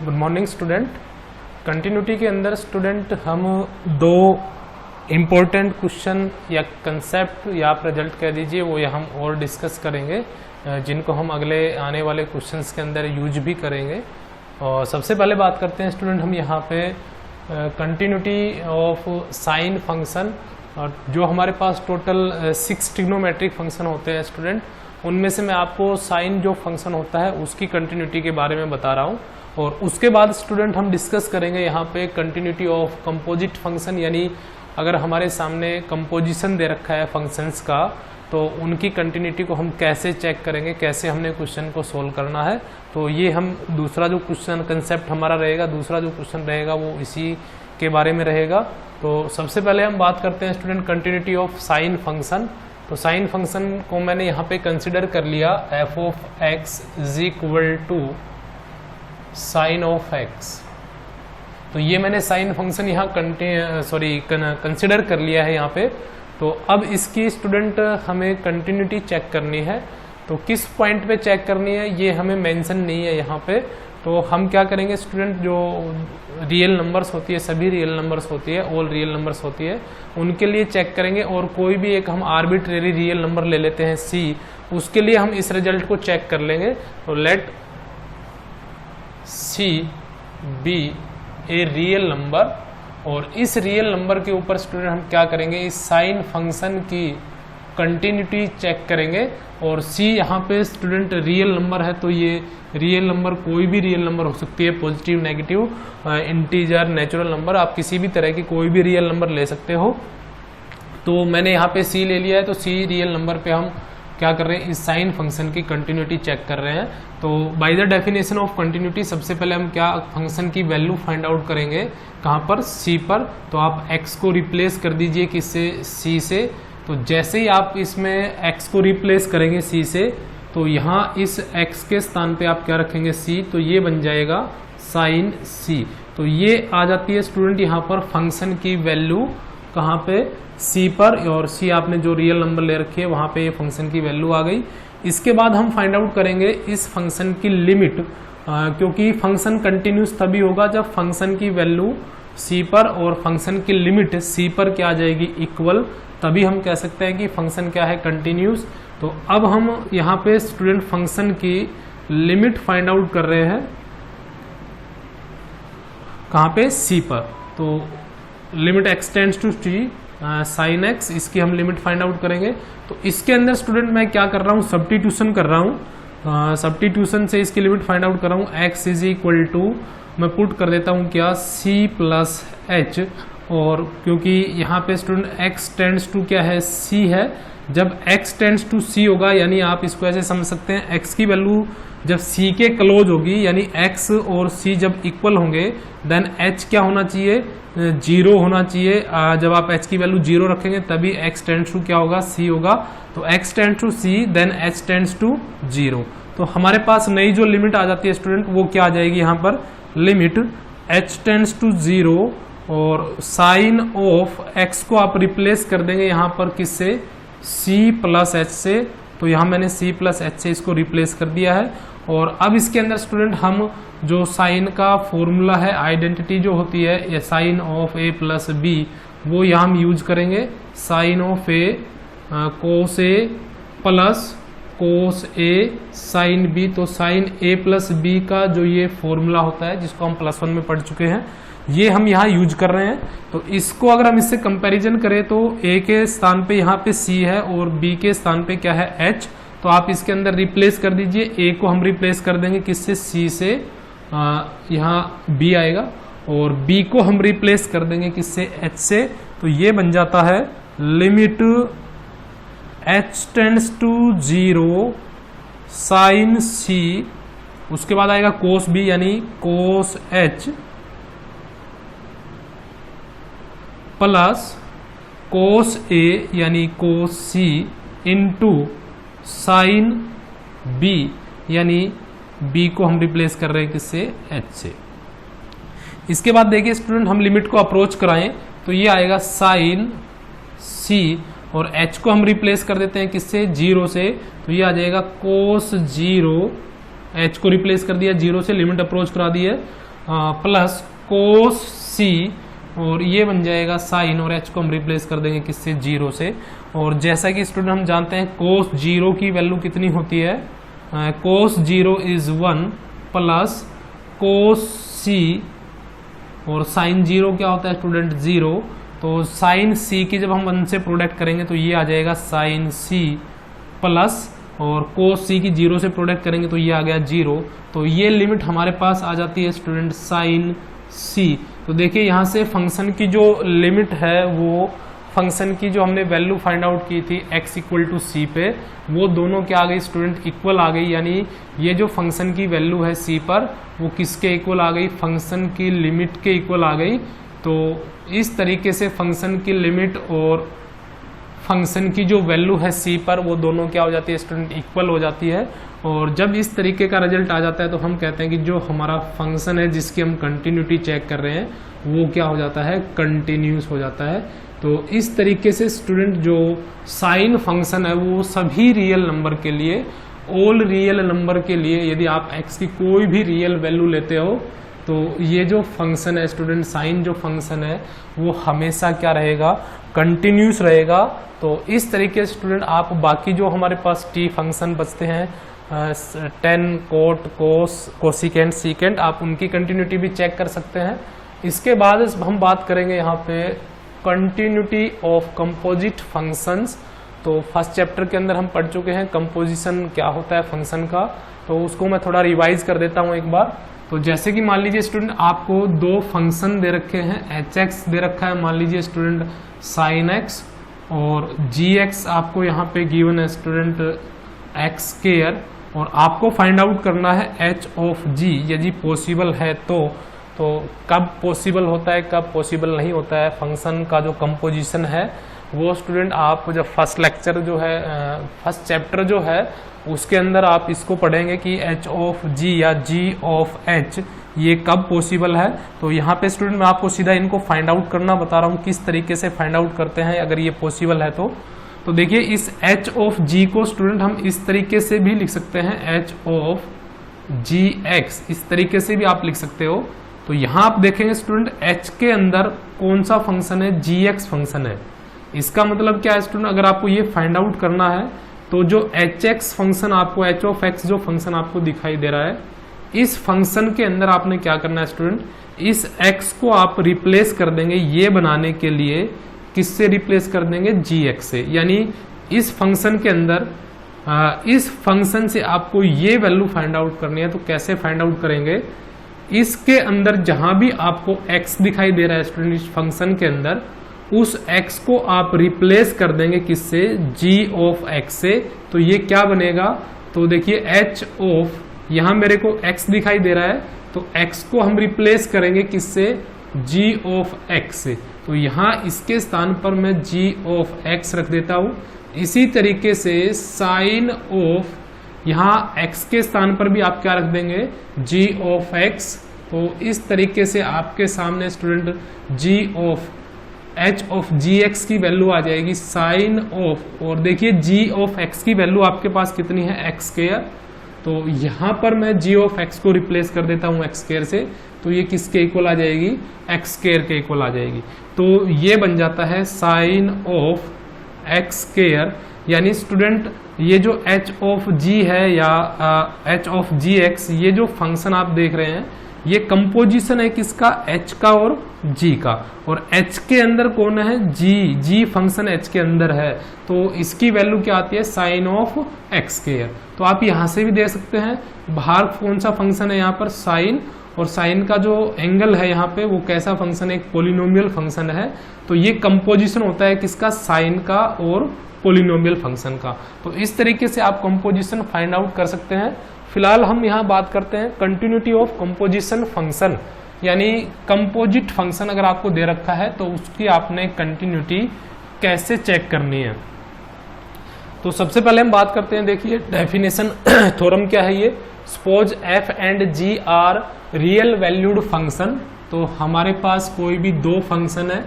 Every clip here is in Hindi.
Good morning student. कंटिन्यूटी के अंदर स्टूडेंट हम दो इम्पोर्टेंट क्वेश्चन या कंसेप्ट या आप रिजल्ट कह दीजिए वो या हम और डिस्कस करेंगे, जिनको हम अगले आने वाले क्वेश्चंस के अंदर यूज भी करेंगे। और सबसे पहले बात करते हैं स्टूडेंट हम यहाँ पे कंटिन्यूटी ऑफ साइन फंक्शन, और जो हमारे पास टोटल 6 ट्रिग्नोमेट्रिक फंक्शन होते हैं स्टूडेंट, उनमें से मैं आपको साइन जो फंक्शन होता है उसकी कंटिन्यूटी के बारे में बता रहा हूँ। और उसके बाद स्टूडेंट हम डिस्कस करेंगे यहाँ पे कंटिन्यूटी ऑफ कंपोजिट फंक्शन, यानी अगर हमारे सामने कंपोजिशन दे रखा है फंक्शंस का तो उनकी कंटिन्यूटी को हम कैसे चेक करेंगे, कैसे हमने क्वेश्चन को सोल्व करना है। तो ये हम दूसरा जो क्वेश्चन कंसेप्ट हमारा रहेगा, दूसरा जो क्वेश्चन रहेगा वो इसी के बारे में रहेगा। तो सबसे पहले हम बात करते हैं student continuity of sine function. तो साइन फंक्शन को मैंने यहाँ पे कंसिडर कर लिया f of x is equal to sine of x. तो ये मैंने साइन फंक्शन यहाँ कंसिडर कर लिया है यहाँ पे। तो अब इसकी स्टूडेंट हमें कंटिन्यूटी चेक करनी है। तो किस पॉइंट पे चेक करनी है ये हमें मेंशन नहीं है यहाँ पे। तो हम क्या करेंगे स्टूडेंट, जो रियल नंबर्स होती है, सभी रियल नंबर्स होती है, ऑल रियल नंबर्स होती है, उनके लिए चेक करेंगे। और कोई भी एक हम आर्बिट्रेरी रियल नंबर ले लेते हैं सी, उसके लिए हम इस रिजल्ट को चेक कर लेंगे। तो let c be a real number, और इस रियल नंबर के ऊपर स्टूडेंट हम क्या करेंगे, इस साइन फंक्शन की कंटिन्यूटी चेक करेंगे। और सी यहाँ पे स्टूडेंट रियल नंबर है, तो ये रियल नंबर कोई भी रियल नंबर हो सकती है, positive, negative, integer, natural number, आप किसी भी तरह की कोई भी रियल नंबर ले सकते हो। तो मैंने यहाँ पे सी ले लिया है, तो सी रियल नंबर पे हम क्या कर रहे हैं, इस साइन फंक्शन की कंटिन्यूटी चेक कर रहे हैं। तो by the definition of continuity सबसे पहले हम क्या फंक्शन की वैल्यू फाइंड आउट करेंगे, कहाँ पर, सी पर। तो आप x को रिप्लेस कर दीजिए किससे, c से। तो जैसे ही आप इसमें x को रिप्लेस करेंगे c से, तो यहाँ इस x के स्थान पे आप क्या रखेंगे, c, तो ये बन जाएगा साइन c। तो ये आ जाती है स्टूडेंट यहाँ पर फंक्शन की वैल्यू कहाँ पे, c पर, और c आपने जो रियल नंबर ले रखी है वहाँ पे ये फंक्शन की वैल्यू आ गई। इसके बाद हम फाइंड आउट करेंगे इस फंक्शन की लिमिट, क्योंकि फंक्शन कंटिन्यूस तभी होगा जब फंक्शन की वैल्यू c पर और फंक्शन की लिमिट c पर क्या आ जाएगी, इक्वल, तभी हम कह सकते हैं कि फंक्शन क्या है, कंटिन्यूस। तो अब हम यहाँ पे स्टूडेंट फंक्शन की लिमिट फाइंड आउट कर रहे हैं, कहाँ पे, c पर। तो limit x tends to t sine x, इसकी हम लिमिट फाइंड आउट करेंगे। तो इसके अंदर स्टूडेंट मैं क्या कर रहा हूँ, सब्स्टिट्यूशन कर रहा हूँ। सब्स्टिट्यूशन से इसकी लिमिट फाइंड आउट कर रहा हूँ। x इज इक्वल टू मैं पुट कर देता हूँ क्या, c प्लस h। और क्योंकि यहाँ पे स्टूडेंट x टेंड्स टू क्या है, c है, जब x टेंड्स टू c होगा, यानी आप इसको ऐसे समझ सकते हैं, x की वैल्यू जब c के क्लोज होगी, यानी x और c जब इक्वल होंगे, देन h क्या होना चाहिए, 0 होना चाहिए। जब आप h की वैल्यू 0 रखेंगे तभी x टेंड्स टू क्या होगा, c होगा। तो x tends to c, then h tends to 0। तो हमारे पास नई जो लिमिट आ जाती है स्टूडेंट, वो क्या आ जाएगी यहाँ पर, लिमिट h टेंड्स टू 0, और साइन ऑफ x को आप रिप्लेस कर देंगे यहाँ पर किससे, c प्लस h से। तो यहाँ मैंने c प्लस h से इसको रिप्लेस कर दिया है। और अब इसके अंदर स्टूडेंट हम जो साइन का फॉर्मूला है, आइडेंटिटी जो होती है, ये sine of a plus b, वो यहाँ हम यूज करेंगे। Sine of a cos a plus cos a sine b। तो साइन a प्लस b का जो ये फॉर्मूला होता है, जिसको हम +1 में पढ़ चुके हैं, ये हम यहाँ यूज कर रहे हैं। तो इसको अगर हम इससे कंपैरिजन करें तो a के स्थान पे यहाँ पे c है और b के स्थान पे क्या है, h। तो आप इसके अंदर रिप्लेस कर दीजिए, a को हम रिप्लेस कर देंगे किससे, c से, यहाँ b आएगा, और b को हम रिप्लेस कर देंगे किससे, h से। तो ये बन जाता है limit h tends to 0 sine c, उसके बाद आएगा कोस b यानी cos h plus cos a यानी cos c into sine b, यानी b को हम रिप्लेस कर रहे हैं किससे, h से। इसके बाद देखिए स्टूडेंट, हम लिमिट को अप्रोच कराएं तो ये आएगा साइन c, और h को हम रिप्लेस कर देते हैं किससे, 0 से। तो ये आ जाएगा कोस 0, h को रिप्लेस कर दिया 0 से, लिमिट अप्रोच करा दी है। प्लस कोस सी, और ये बन जाएगा साइन, और एच को हम रिप्लेस कर देंगे किससे, 0 से। और जैसा कि स्टूडेंट हम जानते हैं कोस 0 की वैल्यू कितनी होती है, कोस 0 इज 1 प्लस कोस सी, और साइन 0 क्या होता है स्टूडेंट, 0। तो साइन सी की जब हम 1 से प्रोडक्ट करेंगे तो ये आ जाएगा साइन सी प्लस, और कोस सी की 0 से प्रोडक्ट करेंगे तो ये आ गया 0। तो ये लिमिट हमारे पास आ जाती है स्टूडेंट साइन सी। तो देखिए यहाँ से फंक्शन की जो लिमिट है, वो फंक्शन की जो हमने वैल्यू फाइंड आउट की थी x इक्वल टू सी पे, वो दोनों क्या आ गई स्टूडेंट, इक्वल आ गई। यानी ये जो फंक्शन की वैल्यू है c पर, वो किसके इक्वल आ गई, फंक्शन की लिमिट के इक्वल आ गई। तो इस तरीके से फंक्शन की लिमिट और फंक्शन की जो वैल्यू है c पर, वो दोनों क्या हो जाती है स्टूडेंट, इक्वल हो जाती है। और जब इस तरीके का रिजल्ट आ जाता है तो हम कहते हैं कि जो हमारा फंक्शन है जिसकी हम कंटिन्यूटी चेक कर रहे हैं, वो क्या हो जाता है, कंटिन्यूस हो जाता है। तो इस तरीके से स्टूडेंट जो साइन फंक्शन है वो सभी रियल नंबर के लिए, ऑल रियल नंबर के लिए, यदि आप x की कोई भी रियल वैल्यू लेते हो तो ये जो फंक्शन है स्टूडेंट, साइन जो फंक्शन है वो हमेशा क्या रहेगा, कंटिन्यूस रहेगा। तो इस तरीके से स्टूडेंट आप बाकी जो हमारे पास t फंक्शन बचते हैं, टेन, कोट, कोस, कोसिकेंट, सीकेंट, आप उनकी कंटिन्यूटी भी चेक कर सकते हैं। इसके बाद हम बात करेंगे यहाँ पे कंटिन्यूटी ऑफ कंपोजिट फंक्शंस। तो फर्स्ट चैप्टर के अंदर हम पढ़ चुके हैं कंपोजिशन क्या होता है फंक्शन का, तो उसको मैं थोड़ा रिवाइज कर देता हूँ एक बार। तो जैसे कि मान लीजिए स्टूडेंट आपको दो फंक्शन दे रखे हैं, hx दे रखा है मान लीजिए स्टूडेंट sin x, और gx आपको यहाँ पे गिवन है स्टूडेंट x स्क्वायर, और आपको फाइंड आउट करना है h ऑफ g, यदि पॉसिबल है तो कब पॉसिबल होता है कब पॉसिबल नहीं होता है फंक्शन का जो कंपोजिशन है, वो स्टूडेंट आप जब फर्स्ट लेक्चर जो है, फर्स्ट चैप्टर जो है उसके अंदर आप इसको पढ़ेंगे कि h ऑफ g या g ऑफ h ये कब पॉसिबल है। तो यहाँ पे स्टूडेंट मैं आपको सीधा इनको फाइंड आउट करना बता रहा हूँ, किस तरीके से फाइंड आउट करते हैं अगर ये पॉसिबल है तो देखिए इस h ऑफ g को स्टूडेंट हम इस तरीके से भी लिख सकते हैं, h ऑफ gx, इस तरीके से भी आप लिख सकते हो। तो यहाँ आप देखेंगे स्टूडेंट h के अंदर कौन सा फंक्शन है, gx फंक्शन है। इसका मतलब क्या है स्टूडेंट, अगर आपको ये फाइंड आउट करना है तो जो hx फंक्शन आपको, h ऑफ x जो फंक्शन आपको दिखाई दे रहा है, इस फंक्शन के अंदर आपने क्या करना है स्टूडेंट, इस x को आप रिप्लेस कर देंगे ये बनाने के लिए, किससे रिप्लेस कर देंगे, gx से। यानी इस फंक्शन के अंदर इस फंक्शन से आपको ये वैल्यू फाइंड आउट करनी है। तो कैसे फाइंड आउट करेंगे, इसके अंदर जहां भी आपको x दिखाई दे रहा है स्टूडेंट इस फंक्शन के अंदर, उस x को आप रिप्लेस कर देंगे किससे, g ऑफ x से। तो ये क्या बनेगा, तो देखिए h ऑफ, यहां मेरे को x दिखाई दे रहा है तो x को हम रिप्लेस करेंगे किससे, g ऑफ x से। तो यहां इसके स्थान पर मैं g ऑफ x रख देता हूं। इसी तरीके से साइन ऑफ, यहाँ x के स्थान पर भी आप क्या रख देंगे, g ऑफ x। तो इस तरीके से आपके सामने student g of h of gx की वैल्यू आ जाएगी साइन ऑफ, और देखिए g ऑफ x की वैल्यू आपके पास कितनी है, x स्क्वायर। तो यहाँ पर मैं g ऑफ x को रिप्लेस कर देता हूँ x स्क्वायर से, तो ये किसके इक्वल आ जाएगी, x स्क्वायर के इक्वल आ जाएगी। तो ये बन जाता है साइन ऑफ x स्क्वायर। यानी स्टूडेंट ये जो h ऑफ g है या h ऑफ gx, ये जो फंक्शन आप देख रहे हैं ये कंपोजिशन है किसका, h का और g का, और h के अंदर कौन है, g फंक्शन h के अंदर है। तो इसकी वैल्यू क्या आती है, साइन ऑफ x स्क्वायर। तो आप यहाँ से भी दे सकते हैं, बाहर कौन सा फंक्शन है यहाँ पर, साइन, और साइन का जो एंगल है यहाँ पे वो कैसा फंक्शन है, एक पोलिनोमियल फंक्शन है। तो ये कंपोजिशन होता है किसका, साइन का और पोलिनोमियल फंक्शन का। तो इस तरीके से आप कंपोजिशन फाइंड आउट कर सकते हैं। फिलहाल हम यहाँ बात करते हैं कंटिन्यूटी ऑफ कंपोजिशन फंक्शन, यानी कंपोजिट फंक्शन अगर आपको दे रखा है तो उसकी आपने कंटिन्यूटी कैसे चेक करनी है। तो सबसे पहले हम बात करते हैं, देखिए डेफिनेशन थ्योरम क्या है ये, suppose f and g are real valued function. तो हमारे पास कोई भी दो फंक्शन है,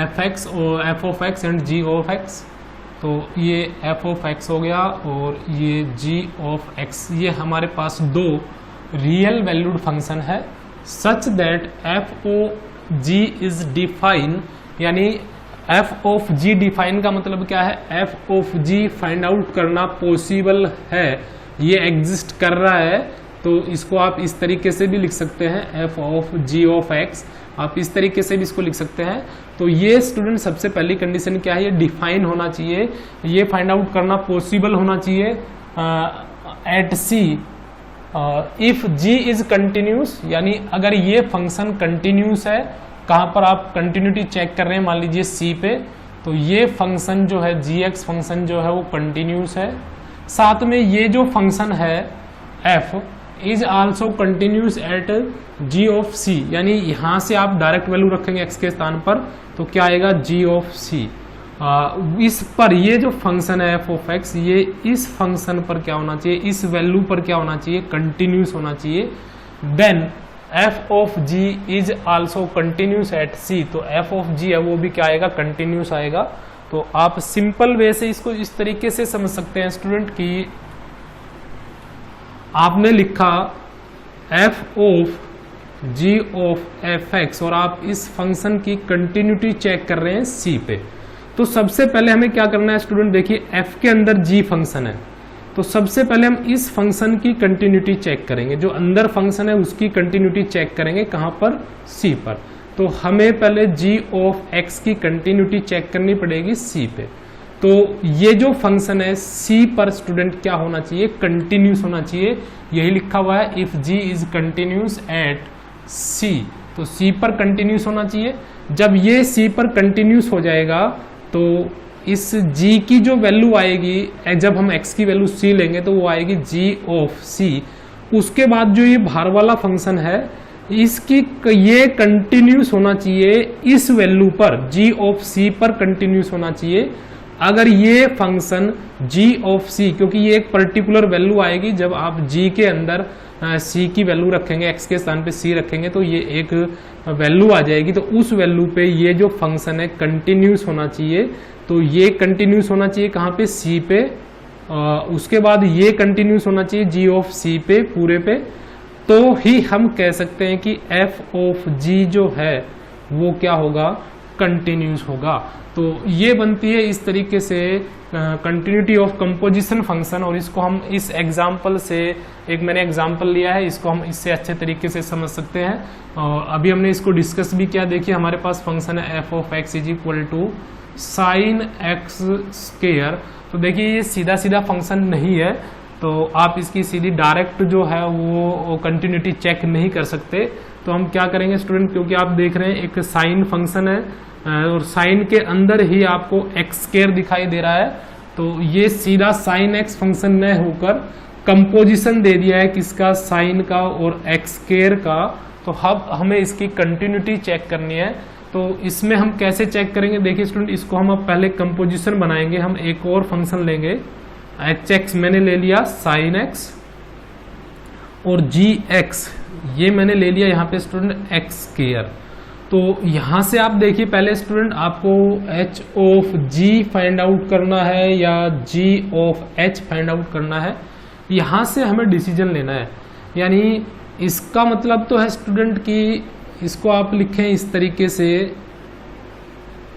fx और f of x and g of x। तो ये f ऑफ x हो गया और ये g ऑफ x, ये हमारे पास दो रियल वैल्यूड फंक्शन है। Such that f o g is define, यानी एफ ऑफ जी डिफाइन का मतलब क्या है, f of g find out करना पॉसिबल है, ये एग्जिस्ट कर रहा है। तो इसको आप इस तरीके से भी लिख सकते हैं, f of g of x, आप इस तरीके से भी इसको लिख सकते हैं। तो ये स्टूडेंट सबसे पहली कंडीशन क्या है, ये डिफाइन होना चाहिए, ये फाइंड आउट करना पॉसिबल होना चाहिए at c if ji is continuous, यानी अगर ये फंक्शन कंटिन्यूस है, कहां पर आप कंटिन्यूटी चेक कर रहे हैं, मान लीजिए सी पे, तो ये फंक्शन जो है जी एक्स फंक्शन जो है वो कंटिन्यूस है। साथ में ये जो फंक्शन है F is also continuous at G of C, यानी यहां से आप डायरेक्ट वैल्यू रखेंगे एक्स के स्थान पर, तो क्या आएगा जी ऑफ सी। इस पर ये जो फंक्शन है एफ ऑफ एक्स, ये इस फंक्शन पर क्या होना चाहिए, इस वैल्यू पर क्या होना चाहिए, कंटिन्यूस होना चाहिए। Then F of G is also continuous at C, तो एफ ऑफ जी है वो भी क्या आएगा, कंटिन्यूस आएगा। तो आप सिंपल वे से इसको इस तरीके से समझ सकते हैं स्टूडेंट की आपने लिखा f of g of f x और आप इस फंक्शन की कंटिन्यूटी चेक कर रहे हैं सी पे। तो सबसे पहले हमें क्या करना है स्टूडेंट, देखिए एफ के अंदर जी फंक्शन है, तो सबसे पहले हम इस फंक्शन की कंटिन्यूटी चेक करेंगे, जो अंदर फंक्शन है उसकी कंटिन्यूटी चेक करेंगे, कहां पर, सी पर। तो हमें पहले जी ऑफ एक्स की कंटिन्यूटी चेक करनी पड़ेगी सी पे। तो ये जो फंक्शन है सी पर स्टूडेंट क्या होना चाहिए, कंटिन्यूस होना चाहिए, यही लिखा हुआ है if ji is continuous at C, तो सी पर कंटिन्यूस होना चाहिए। जब ये सी पर कंटिन्यूस हो जाएगा तो इस g की जो वैल्यू आएगी, जब हम x की वैल्यू c लेंगे तो वो आएगी g ऑफ c। उसके बाद जो ये बाहर वाला फंक्शन है इसकी ये कंटिन्यूस होना चाहिए इस वैल्यू पर, g ऑफ c पर कंटिन्यूस होना चाहिए। अगर ये फंक्शन g ऑफ c, क्योंकि ये एक पर्टिकुलर वैल्यू आएगी, जब आप g के अंदर c की वैल्यू रखेंगे, x के स्थान पे c रखेंगे तो ये एक वैल्यू आ जाएगी, तो उस वैल्यू पे ये जो फंक्शन है कंटिन्यूस होना चाहिए। तो ये कंटिन्यूस होना चाहिए कहाँ पे, c पे, उसके बाद ये कंटिन्यूस होना चाहिए g ऑफ c पे पूरे पे, तो ही हम कह सकते हैं कि f ऑफ g जो है वो क्या होगा, कंटिन्यूस होगा। तो ये बनती है इस तरीके से कंटिन्यूटी ऑफ कंपोजिशन फंक्शन, और इसको हम इस एग्जाम्पल से, एक मैंने एग्जाम्पल लिया है, इसको हम इससे अच्छे तरीके से समझ सकते हैं। और अभी हमने इसको डिस्कस भी किया। देखिए हमारे पास फंक्शन है f of x is equal to sine x square. तो देखिए ये सीधा सीधा फंक्शन नहीं है, तो आप इसकी सीधी डायरेक्ट जो है वो कंटिन्यूटी चेक नहीं कर सकते। तो हम क्या करेंगे स्टूडेंट, क्योंकि आप देख रहे हैं एक साइन फंक्शन है और साइन के अंदर ही आपको एक्स स्क्वायर दिखाई दे रहा है, तो ये सीधा साइन एक्स फंक्शन न होकर कंपोजिशन दे दिया है किसका, साइन का और एक्स स्क्वायर का। तो अब हमें इसकी कंटिन्यूटी चेक करनी है। तो इसमें हम कैसे चेक करेंगे, देखिए स्टूडेंट इसको हम अब पहले कंपोजिशन बनाएंगे। हम एक और फंक्शन लेंगे, एच एक्स मैंने ले लिया साइन एक्स, और जी एक्स ये मैंने ले लिया यहाँ पे स्टूडेंट एक्स स्क्वायर। तो यहाँ से आप देखिए पहले स्टूडेंट आपको h of g find out करना है या g of h find out करना है, यहाँ से हमें डिसीजन लेना है। यानी इसका मतलब तो है स्टूडेंट कि इसको आप लिखें इस तरीके से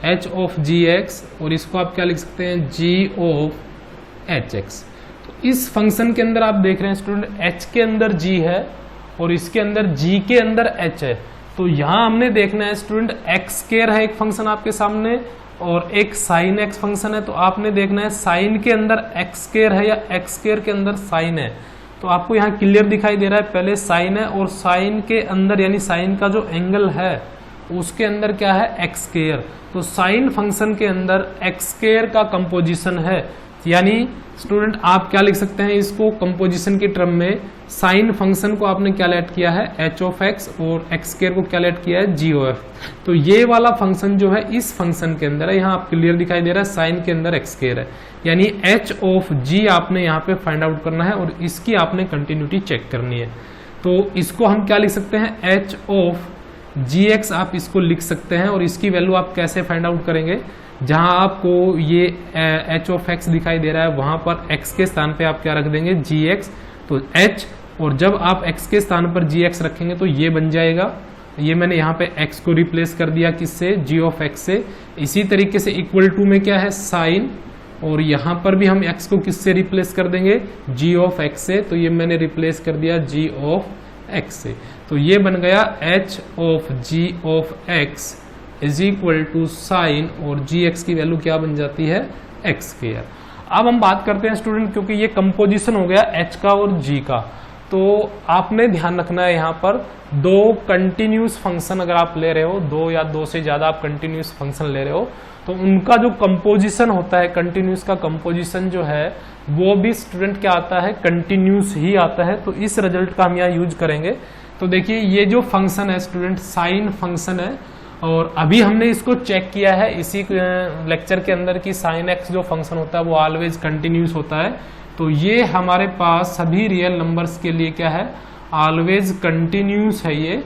एच ऑफ जी एक्स, और इसको आप क्या लिख सकते हैं, जी ऑफ एच एक्स। तो इस फंक्शन के अंदर आप देख रहे हैं स्टूडेंट एच के अंदर जी है और इसके अंदर जी के अंदर एच है। तो यहां हमने देखना है स्टूडेंट एक्स स्क्वायर है एक फंक्शन आपके सामने और एक साइन एक्स फंक्शन है, तो आपने देखना है साइन के अंदर एक्स स्क्वायर है या एक्स स्क्वायर के अंदर साइन है। तो आपको यहाँ क्लियर दिखाई दे रहा है, पहले साइन है और साइन के अंदर यानी साइन का जो एंगल है उसके अंदर क्या है, एक्स स्क्वायर। तो साइन फंक्शन के अंदर एक्स स्क्वायर का कंपोजिशन है, यानी स्टूडेंट आप क्या लिख सकते हैं इसको कंपोजिशन की टर्म में, साइन फंक्शन को आपने क्या लेट किया है एच ऑफ एक्स और एक्स स्क्वायर को क्या लेट किया है जी ओ एफ। तो ये वाला फंक्शन जो है इस फंक्शन के अंदर है, यहाँ आप क्लियर दिखाई दे रहा है साइन के अंदर एक्स स्क्वायर है, यानी एच ऑफ जी आपने यहाँ पे फाइंड आउट करना है और इसकी आपने कंटिन्यूटी चेक करनी है। तो इसको हम क्या लिख सकते हैं, एच ऑफ जी एक्स आप इसको लिख सकते हैं, और इसकी वैल्यू आप कैसे फाइंड आउट करेंगे, जहां आपको ये एच ऑफ एक्स दिखाई दे रहा है वहां पर एक्स के स्थान पे आप क्या रख देंगे जी एक्स, तो एच और जब आप x के स्थान पर gx रखेंगे तो ये बन जाएगा। ये मैंने यहाँ पे x को रिप्लेस कर दिया किससे, g ऑफ x से। इसी तरीके से इक्वल टू में क्या है, साइन, और यहाँ पर भी हम x को किससे रिप्लेस कर देंगे, g ऑफ x से। तो ये मैंने रिप्लेस कर दिया g ऑफ x से। तो ये बन गया h of g of x is equal to sine, और gx की वैल्यू क्या बन जाती है, x स्क्वायर। अब हम बात करते हैं स्टूडेंट, क्योंकि ये कंपोजिशन हो गया h का और g का, तो आपने ध्यान रखना है यहाँ पर दो कंटिन्यूस फंक्शन अगर आप ले रहे हो, दो या दो से ज्यादा आप कंटिन्यूस फंक्शन ले रहे हो, तो उनका जो कंपोजिशन होता है, कंटिन्यूस का कंपोजिशन जो है वो भी स्टूडेंट क्या आता है, कंटिन्यूस ही आता है। तो इस रिजल्ट का हम यहाँ यूज करेंगे। तो देखिए ये जो फंक्शन है स्टूडेंट साइन फंक्शन है, और अभी हमने इसको चेक किया है इसी लेक्चर के अंदर कि साइन एक्स जो फंक्शन होता है वो ऑलवेज कंटिन्यूस होता है। तो ये हमारे पास सभी रियल नंबर्स के लिए क्या है, ऑलवेज कंटिन्यूस है ये।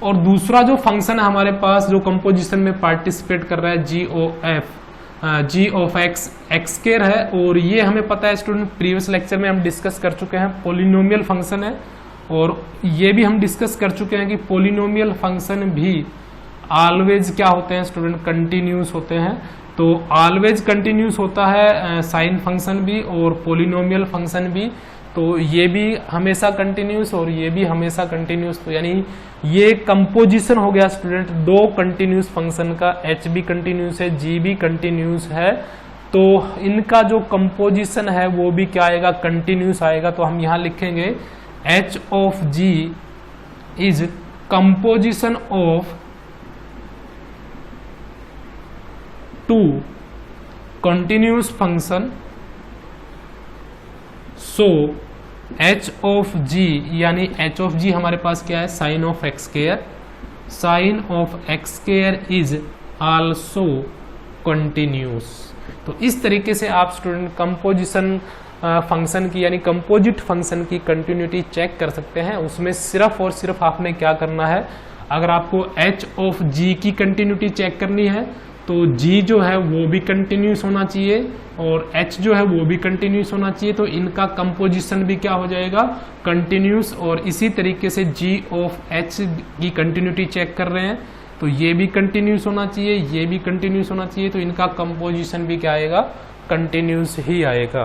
और दूसरा जो फंक्शन है हमारे पास जो कंपोजिशन में पार्टिसिपेट कर रहा है, जी ऑफ एक्स एक्स स्क्वायर है, और ये हमें पता है स्टूडेंट प्रीवियस लेक्चर में हम डिस्कस कर चुके हैं, पॉलिनोमियल फंक्शन है। और ये भी हम डिस्कस कर चुके हैं कि पॉलिनोमियल फंक्शन भी ऑलवेज क्या होते हैं स्टूडेंट, कंटिन्यूस होते हैं। तो ऑलवेज कंटिन्यूस होता है साइन फंक्शन भी और पॉलिनोमियल फंक्शन भी। तो ये भी हमेशा कंटिन्यूस और ये भी हमेशा कंटिन्यूस। तो यानी ये कंपोजिशन हो गया स्टूडेंट दो कंटिन्यूस फंक्शन का, h भी कंटिन्यूस है, g भी कंटिन्यूस है। तो इनका जो कंपोजिशन है वो भी क्या आएगा, कंटिन्यूस आएगा। तो हम यहाँ लिखेंगे h of g is composition of two continuous function, so h of g यानी h ऑफ g हमारे पास क्या है, sine of x square, sine of x square is also continuous. तो इस तरीके से आप स्टूडेंट कंपोजिशन फंक्शन की यानी कंपोजिट फंक्शन की कंटिन्यूटी चेक कर सकते हैं। उसमें सिर्फ और सिर्फ आपने क्या करना है, अगर आपको h ऑफ g की कंटिन्यूटी चेक करनी है तो g जो है वो भी कंटिन्यूस होना चाहिए और h जो है वो भी कंटिन्यूस होना चाहिए। तो इनका कंपोजिशन भी क्या हो जाएगा, कंटिन्यूस। और इसी तरीके से g ऑफ h की कंटिन्यूटी चेक कर रहे हैं तो ये भी कंटिन्यूस होना चाहिए, ये भी कंटिन्यूस होना चाहिए। तो इनका कंपोजिशन भी क्या आएगा, कंटिन्यूस ही आएगा।